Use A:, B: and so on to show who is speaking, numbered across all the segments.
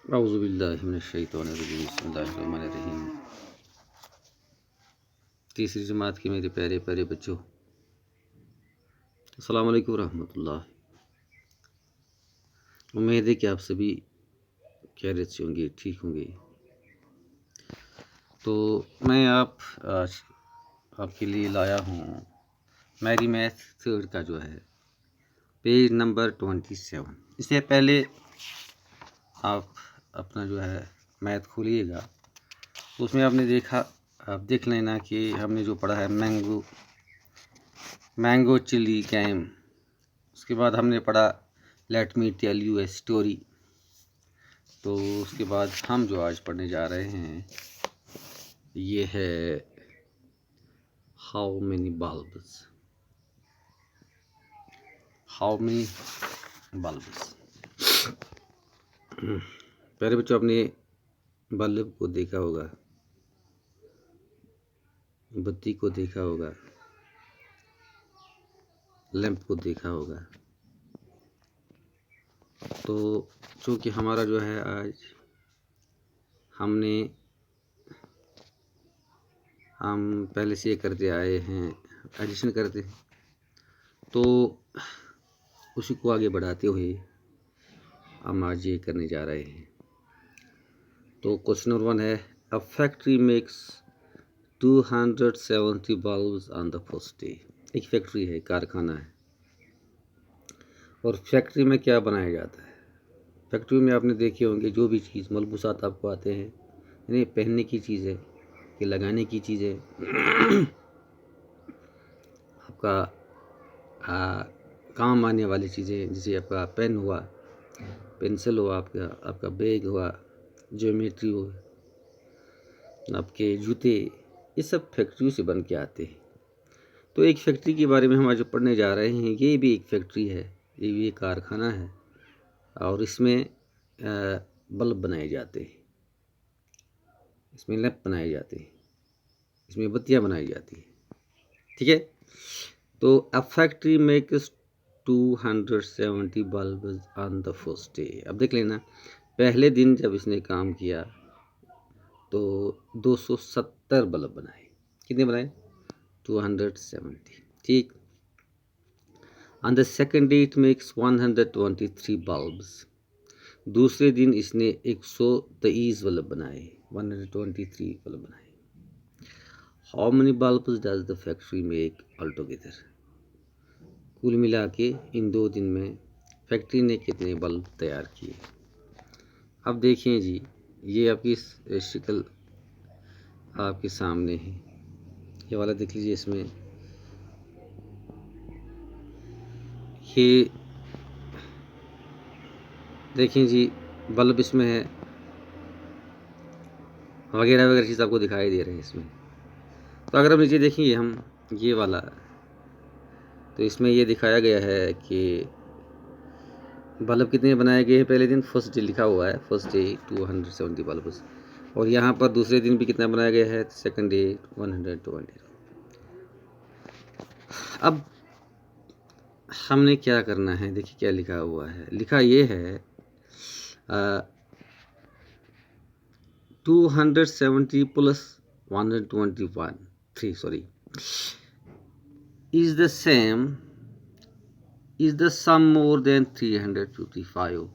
A: औज़ुबिल्लाहिमिनश्शैतानिर्रजीम बिस्मिल्लाहिर्रहमानिर्रहीम। तीसरी जमात के मेरे प्यारे प्यारे बच्चों, अस्सलाम वालेकुम रहमतुल्लाह। उम्मीद है कि आप सभी खैरियत से होंगे, ठीक होंगे। तो मैं आज आपके लिए लाया हूँ मेरी मैथ थर्ड का जो है पेज नंबर 27। इससे पहले आप अपना जो है मैथ खोलिएगा, तो उसमें आप देख लेना कि हमने जो पढ़ा है मैंगो चिली कैम। उसके बाद हमने पढ़ा let me tell you a story. तो उसके बाद हम जो आज पढ़ने जा रहे हैं ये है हाउ मेनी बल्ब्स। पहले बच्चों आपने बल्ब को देखा होगा, बत्ती को देखा होगा, लैंप को देखा होगा। तो चूँकि हमारा जो है आज हम पहले से ये करते आए हैं, एडिशन करते हैं, तो उसी को आगे बढ़ाते हुए हम आज ये करने जा रहे हैं। तो क्वेश्चन नंबर 1 है, a factory makes 270 bulbs on the first day. एक फैक्ट्री है, कारखाना है, और फैक्ट्री में क्या बनाया जाता है? फैक्ट्री में आपने देखे होंगे जो भी चीज़ मलबूसात आपको आते हैं, यानी पहनने की चीज़ है कि लगाने की चीज़ है, आपका काम आने वाली चीज़ें, जैसे आपका पेन हुआ, पेंसिल हुआ, आपका बैग हुआ, ज्योमेट्री हो, आपके जूते, ये सब फैक्ट्रियों से बन के आते हैं। तो एक फैक्ट्री के बारे में हम आज पढ़ने जा रहे हैं। ये भी एक फैक्ट्री है, ये भी एक कारखाना है, और इसमें बल्ब बनाए जाते हैं, इसमें लैंप बनाए जाते हैं, इसमें बत्तियाँ बनाई जाती हैं। ठीक है। तो a factory makes 270 bulb on the first day. अब देख लेना, पहले दिन जब इसने काम किया तो 270 बल्ब बनाए। कितने बनाए? 270। ठीक। On the second day it makes 123 bulbs. दूसरे दिन इसने 123 बल्ब बनाए, 123 बल्ब बनाए। How many bulbs does the factory make all together. कुल मिला के इन 2 दिन में फैक्ट्री ने कितने बल्ब तैयार किए? अब देखिए जी, ये आपकी शक्ल आपके सामने है, ये वाला देख लीजिए। इसमें ये देखिए जी, बल्ब इसमें है, वगैरह वगैरह चीज़ आपको दिखाई दे रहे हैं इसमें। तो अगर आप नीचे देखिए हम ये वाला, तो इसमें ये दिखाया गया है कि बल्ब कितने बनाए गए हैं पहले दिन। फर्स्ट डे लिखा हुआ है, फर्स्ट डे 270 बल्ब। और यहाँ पर दूसरे दिन भी कितना बनाया गया है, सेकंड डे 120। अब हमने क्या करना है, देखिए क्या लिखा हुआ है। लिखा ये है 270 plus 121 is the sum more than 355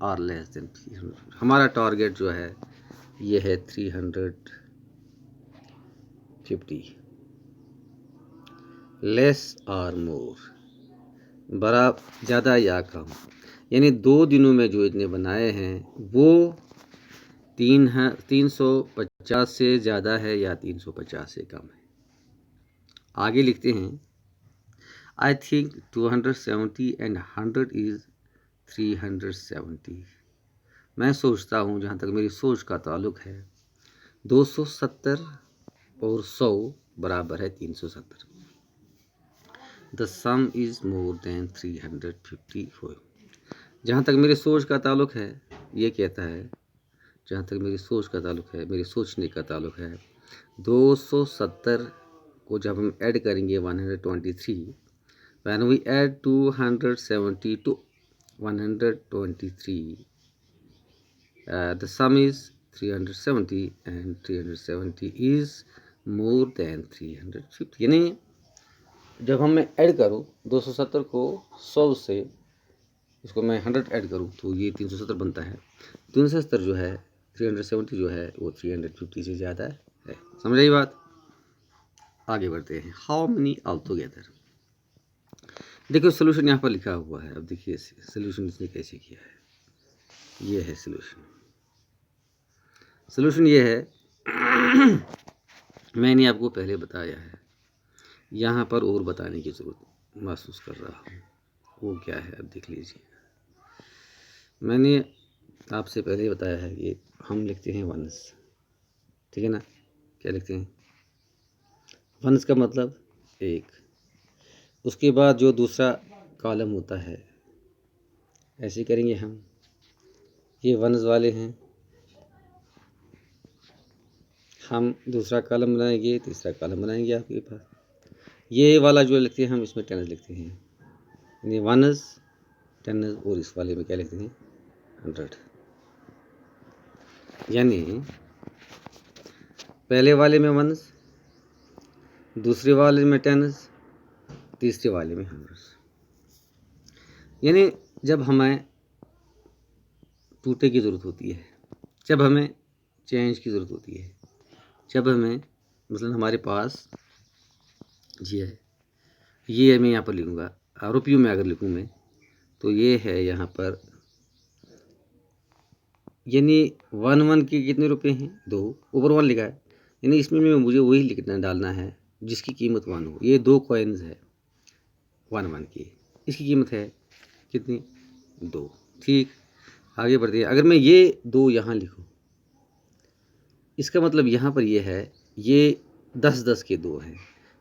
A: और लेस देन 300। हमारा टारगेट जो है ये है 350। लेस और मोर, बड़ा ज़्यादा या कम, यानी 2 दिनों में जो इतने बनाए हैं वो 350 से ज़्यादा है या 350 से कम है। आगे लिखते हैं, आई थिंक 270 एंड 100 इज़ 370। मैं सोचता हूँ, जहाँ तक मेरी सोच का ताल्लुक़ है, 270 और 100 बराबर है 370। The some is more than 354। जहाँ तक मेरी सोच का ताल्लुक़ है, ये कहता है, जहाँ तक मेरी सोच का ताल्लुक़ है, मेरे सोचने का ताल्लुक़ है, 270 को जब हम ऐड करेंगे 123, when we add 270 to 123, the some is 370 and 370 is more than 350। यानी जब हम मैं ऐड करूँ 270 को 100 से, इसको मैं 100 ऐड करूँ तो ये 370 बनता है। 370 जो है 370 जो है वो 350 से ज़्यादा है। समझ आई बात? आगे बढ़ते हैं। How many all together. देखो सोल्यूशन यहाँ पर लिखा हुआ है। अब देखिए सोल्यूशन इसने कैसे किया है। ये है सोल्यूशन। सोल्यूशन ये है मैंने आपको पहले बताया है, यहाँ पर और बताने की ज़रूरत महसूस कर रहा हूँ। वो क्या है अब देख लीजिए। मैंने आपसे पहले बताया है कि हम लिखते हैं वंस, ठीक है ना। क्या लिखते हैं? वंस का मतलब एक। उसके बाद जो दूसरा कॉलम होता है ऐसे करेंगे हम। ये वंस वाले हैं, हम दूसरा कॉलम बनाएंगे, तीसरा कॉलम बनाएंगे आपके पास। ये वाला जो लिखते हैं हम इसमें टेंस लिखते हैं, यानी वंस टेंस, और इस वाले में क्या लिखते हैं 100। यानी पहले वाले में वंस, दूसरे वाले में टेंस, तीसरे वाले में 100। यानी जब हमें टूटे की ज़रूरत होती है, जब हमें चेंज की ज़रूरत होती है, जब हमें मतलब हमारे पास ये मैं यहाँ पर लिखूँगा, रुपयों में अगर लिखूँ मैं तो ये है यहाँ पर, यानी 1 के कितने रुपए हैं 2, ऊपर 1 लिखा है, यानी इसमें में मुझे वही लिखना डालना है जिसकी कीमत 1 हो। ये 2 कॉइन्स है 1 की, इसकी कीमत है कितनी 2। ठीक, आगे बढ़ते हैं। अगर मैं ये 2 यहाँ लिखूँ, इसका मतलब यहाँ पर ये है ये 10 के 2 हैं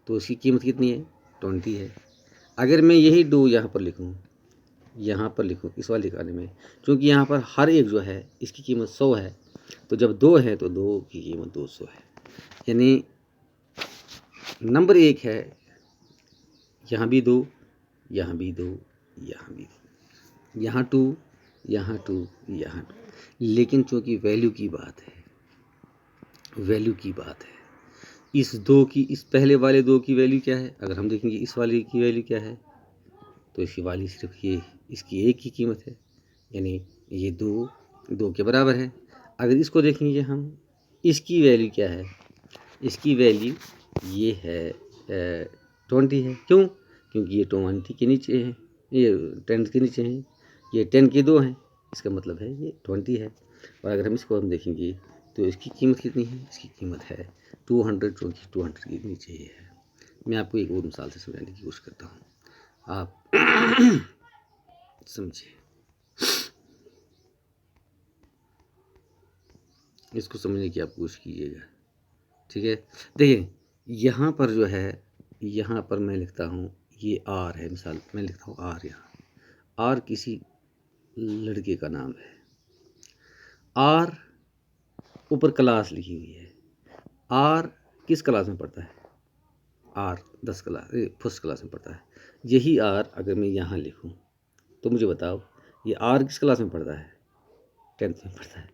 A: तो इसकी कीमत कितनी है 20 है। अगर मैं यही 2 यहाँ पर लिखूँ, यहाँ पर लिखूँ इस वाले खाने में, क्योंकि यहाँ पर हर एक जो है इसकी कीमत 100 है, तो जब 2 है तो 2 की कीमत 200 है। यानी नंबर 1 है, यहाँ भी 2, यहाँ भी 2, यहाँ भी 2, यहाँ 2, यहाँ 2, यहाँ 2। लेकिन चूँकि वैल्यू की बात है, वैल्यू की बात है, इस 2 की, इस पहले वाले 2 की वैल्यू क्या है, अगर हम देखेंगे इस वाले की वैल्यू क्या है, तो इसकी वाली सिर्फ ये, इसकी 1 की कीमत है, यानी ये 2 के बराबर है। अगर इसको देखेंगे हम, इसकी वैल्यू क्या है, इसकी वैल्यू ये है 20 है। क्यों? क्योंकि ये 20 के नीचे है, ये 10 के नीचे हैं, ये 10 के 2 हैं, इसका मतलब है ये 20 है। और अगर हम इसको हम देखेंगे तो इसकी कीमत कितनी है, इसकी कीमत है 200, क्योंकि 200 के नीचे ही है। मैं आपको एक और मिसाल से समझाने की कोशिश करता हूँ, आप समझिए, इसको समझने की आप कोशिश कीजिएगा, ठीक है। देखिए यहाँ पर जो है, यहाँ पर मैं लिखता हूँ ये आर है, मिसाल मैं लिखता हूँ आर। यहाँ आर किसी लड़के का नाम है, आर ऊपर क्लास लिखी हुई है। आर किस क्लास में पढ़ता है, आर 10 क्लास फर्स्ट क्लास में पढ़ता है। यही आर अगर मैं यहाँ लिखूँ तो मुझे बताओ ये आर किस क्लास में पढ़ता है, 10th में पढ़ता है।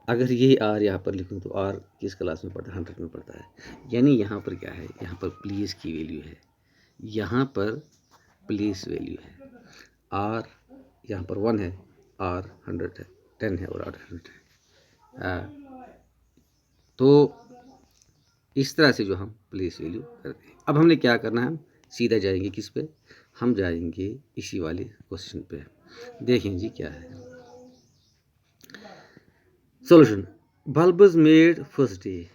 A: अगर ये आर यहाँ पर लिखूँ तो आर किस क्लास में पढ़ता है, 100 में पढ़ता है। यानी यहाँ पर क्या है, यहाँ पर प्लेस की वैल्यू है, यहाँ पर प्लेस वैल्यू है। आर यहाँ पर 1 है, आर 100 है, 10 है और 100 है। तो इस तरह से जो हम प्लेस वैल्यू करते हैं। अब हमने क्या करना है, हम सीधा जाएंगे किस पे, हम जाएंगे इसी वाले क्वेश्चन पे। देखें जी क्या है solution. Bulb is made first day,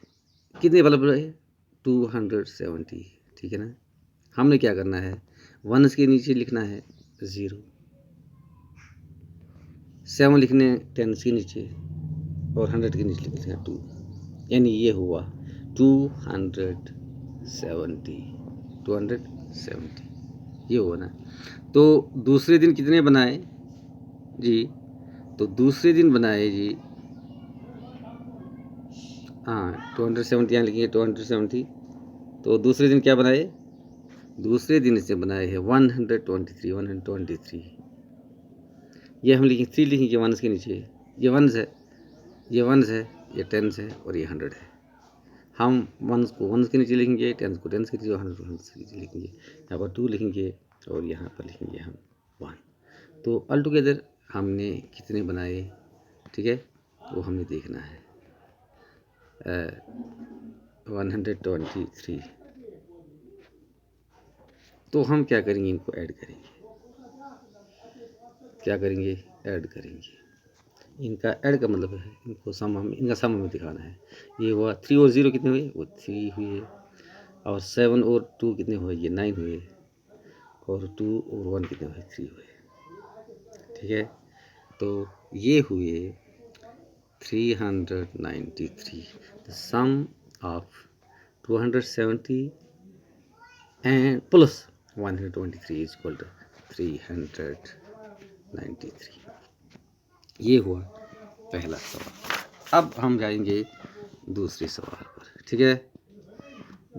A: कितने बल्ब है 270, ठीक है ना। हमने क्या करना है, 1 के नीचे लिखना है 0, 7 लिखने 10 के नीचे, और 100 के नीचे लिखना है 2, यानी ये हुआ 270 ये हुआ ना। तो दूसरे दिन कितने बनाए जी, तो दूसरे दिन बनाए जी, हाँ 270 यहाँ लिखेंगे 270। तो दूसरे दिन क्या बनाए, दूसरे दिन इसे बनाए हैं 123। ये हम लिखेंगे 3 लिखेंगे 1 के नीचे, ये 1 है ये वंस है, ये टेंस है और ये 100 है। हम वंस को वंस के नीचे लिखेंगे, टेंस को टेंस के नीचे, 100 को 100 के नीचे लिखेंगे। यहाँ पर 2 लिखेंगे और यहाँ पर लिखेंगे हम 1। तो ऑल टुगेदर हमने कितने बनाए, ठीक है, वो हमें देखना है। 123। तो हम क्या करेंगे, इनको ऐड करेंगे। क्या करेंगे, ऐड करेंगे। इनका ऐड का मतलब है इनको सम हम इनका सम हमें दिखाना है। ये हुआ 3 और 0 कितने हुए, वो 3 हुए, और 7 और 2 कितने हुए, ये 9 हुए, और 2 और 1 कितने हुए, 3 हुए, ठीक है। तो ये हुए 393। The sum of 270 and plus 123 is equal to 393। ये हुआ पहला सवाल। अब हम जाएंगे दूसरे सवाल पर, ठीक है।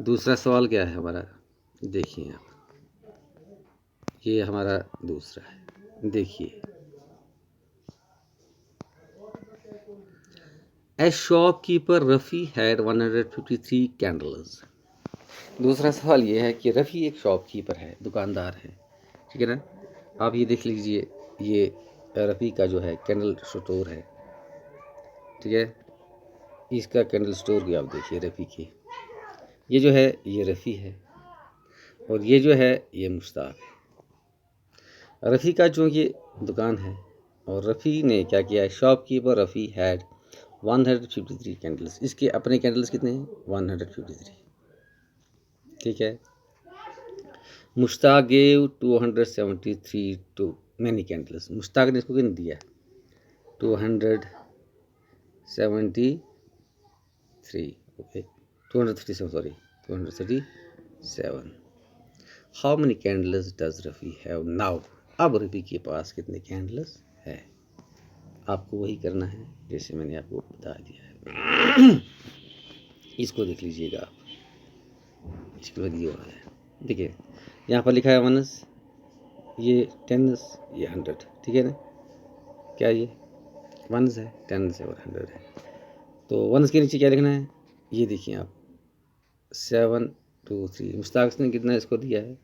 A: दूसरा सवाल क्या है हमारा, देखिए आप, ये हमारा दूसरा है, देखिए। ए शॉपकीपर रफ़ी हैड 153 कैंडल्स। दूसरा सवाल ये है कि रफ़ी एक शॉपकीपर है, दुकानदार है, ठीक है ना। आप ये देख लीजिए, ये रफ़ी का जो है कैंडल स्टोर है, ठीक है। इसका कैंडल स्टोर की आप देखिए, रफ़ी की, ये जो है ये रफ़ी है, और ये जो है ये मुश्ताक है। रफ़ी का चूँकि दुकान है, और रफ़ी ने क्या किया है, शॉपकीपर रफ़ी हैड 153 कैंडल्स। इसके अपने कैंडल्स कितने हैं, 153, ठीक है। Mushtaq gave 273 to many candles. Mushtaq ने इसको कितने दिया, 273, okay, 237, sorry 237। How many candles does Rafi have now. अब रफ़ी के पास कितने कैंडल्स है, आपको वही करना है जैसे मैंने आपको बता दिया है। इसको देख लीजिएगा आप, इसके बाद ये हो रहा है, देखिए यहाँ पर लिखा है वनस, ये टेन्स, ये 100, ठीक है ना। क्या ये वनस है, टेन्स है और 100 है। तो वनस के नीचे क्या लिखना है, ये देखिए आप, 723। मुश्ताक ने कितना इसको दिया है,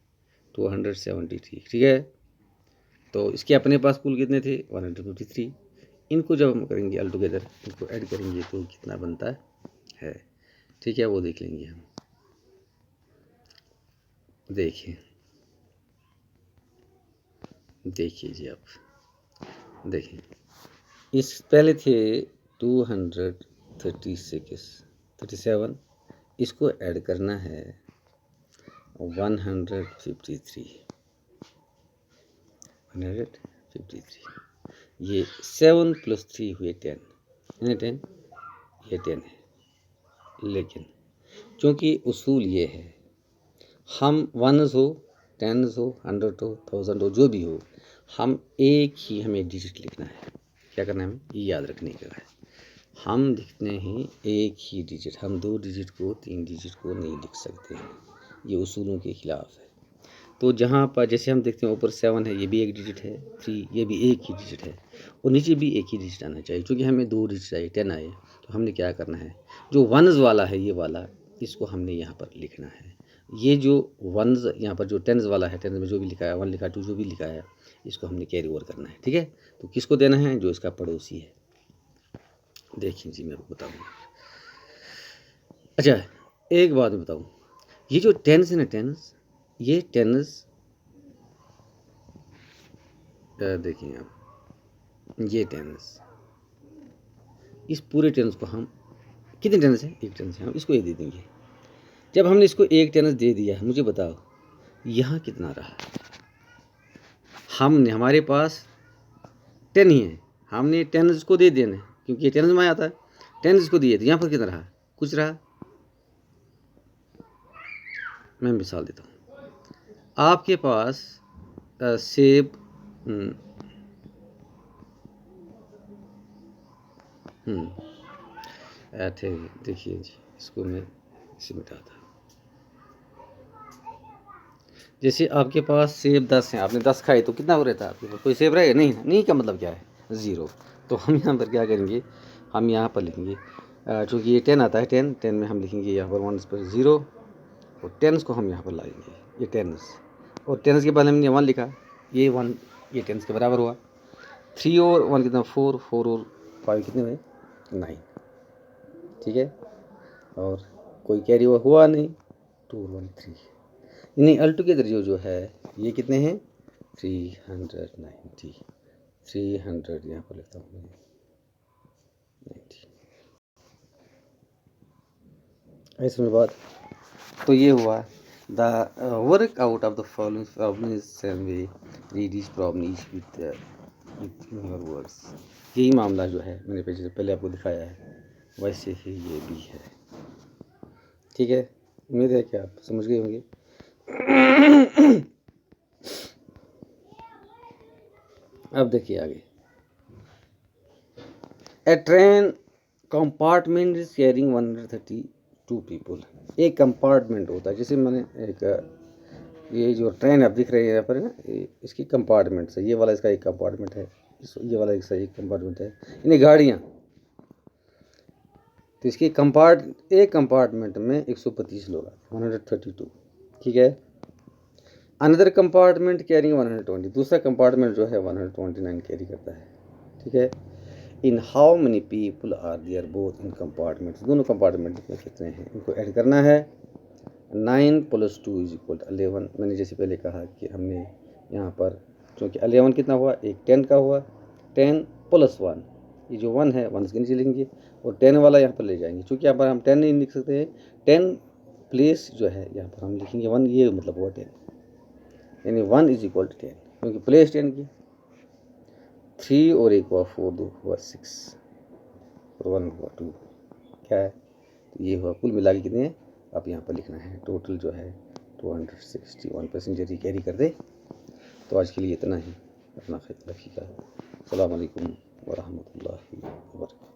A: 273, ठीक है। तो इसके अपने पास कुल कितने थे, 153। इनको जब हम करेंगे ऑल टुगेदर, इनको ऐड करेंगे तो कितना बनता है, ठीक है, वो देख लेंगे हम। देखिए जी आप, देखिए इस पहले थे 237, इसको ऐड करना है 153। ये 7 + 3 हुए 10, 10, ये 10 है। लेकिन क्योंकि उसूल ये है, हम वनस हो, टेन्स हो, 100 हो, 1000 हो, जो भी हो, हम एक ही हमें डिजिट लिखना है। क्या करना है, हमें ये याद रखने का है। हम लिखते हैं एक ही डिजिट, हम 2 डिजिट को 3 डिजिट को नहीं लिख सकते हैं, ये उसूलों के खिलाफ है। तो जहाँ पर जैसे हम देखते हैं ऊपर 7 है, ये भी एक डिजिट है, 3 ये भी एक ही डिजिट है, और नीचे भी एक ही डिजिट आना चाहिए। क्योंकि हमें 2 डिजिट चाहिए, 10 आए, तो हमने क्या करना है, जो वनस वाला है ये वाला, इसको हमने यहाँ पर लिखना है। ये जो वनस यहाँ पर जो टेंस वाला है, टेंस में जो भी लिखा है, 1 लिखा है, 2 जो भी लिखा है, इसको हमने कैरी ओवर करना है, ठीक है। तो किसको देना है, जो इसका पड़ोसी है। देखिए जी, मैं आपको बताऊँगा। अच्छा, एक बात मैं बताऊँ, ये जो टेंस है ना, टेंस, ये टेंस देखिए आप, ये टेंस, इस पूरे टेंस को हम, कितने टेंस है, एक टेंस है, हम इसको ये दे देंगे। जब हमने इसको एक टेंस दे दिया, मुझे बताओ यहाँ कितना रहा। हमने, हमारे पास 10 ही है, हमने टेंस को दे देना, क्योंकि ये टेंस में आता है, टेंस को दिए, तो यहाँ पर कितना रहा, कुछ रहा। मैं मिसाल देता हूँ, आपके पास सेब ऐसे, देखिए जी, इसको मैं इसे मिटाता हूँ। जैसे आपके पास सेब 10 हैं, आपने 10 खाए, तो कितना हो रहता है आपके पास, कोई सेब रहेगा नहीं, नहीं का मतलब क्या है, 0। तो हम यहाँ पर क्या करेंगे, हम यहाँ पर लिखेंगे चूँकि ये 10 आता है, 10 में हम लिखेंगे यहाँ पर 1 पर 0 और 10 को हम यहाँ पर लाएंगे, ये 10 और 10 के बाद हमने 1 लिखा, ये 1 ये 10 के बराबर हुआ। 3 और 1 कितना 4, 4 और 5 कितने हुए 9, ठीक है। और कोई कैरी ओवर हुआ नहीं, 2 और 1 3, यानी अल टुगेदर जो है ये कितने हैं 390, 300 यहाँ पर लिखता हूँ 90। इसमें बात तो ये हुआ the work out of the following problem is same way, read each problem each with your words. यही मामला जो है मैंने पहले आपको दिखाया है, वैसे ही ये भी है, ठीक है। उम्मीद है कि आप समझ गए होंगे। अब देखिए आगे, a train compartment is carrying 132 people. एक कंपार्टमेंट होता है, जैसे मैंने एक ये जो ट्रेन आप दिख रही है यहाँ पर ना, इसकी कंपार्टमेंट्स है, ये वाला इसका एक कंपार्टमेंट है, ये वाला इसका एक कंपार्टमेंट है, यानी गाड़ियाँ। तो इसकी एक कंपार्टमेंट में 125 लोग आते हैं, 132, ठीक है। अनदर कंपार्टमेंट कैरिंग 120, दूसरा कंपार्टमेंट जो है 129 कैरी करता है, ठीक है। इन how many people are there both in compartments, दोनों कंपार्टमेंट में कितने हैं इनको ऐड करना है। 9 + 2 = 11। मैंने जैसे पहले कहा कि हमने यहाँ पर चूँकि 11 कितना हुआ, एक 10 का हुआ, 10 + 1, ये जो 1 है 1 इसके नीचे लिखेंगे और 10 वाला यहाँ पर ले जाएंगे। चूँकि यहाँ पर हम 10 नहीं लिख सकते हैं, 10 प्लेस जो है यहाँ पर हम लिखेंगे 1, ये मतलब हुआ 10, यानी 1 = 10, क्योंकि प्लेस 10 की। 3 और 1 हुआ 4, 2 हुआ 6 और 1 हुआ 2, क्या है तो ये हुआ। कुल मिला के कितने हैं आप यहाँ पर लिखना है, टोटल जो है 261 पैसेंजर ही कैरी कर दे। तो आज के लिए इतना ही, अपना ख्याल रखिएगा। अस्सलाम वालेकुम व रहमतुल्लाहि व बरकातहू।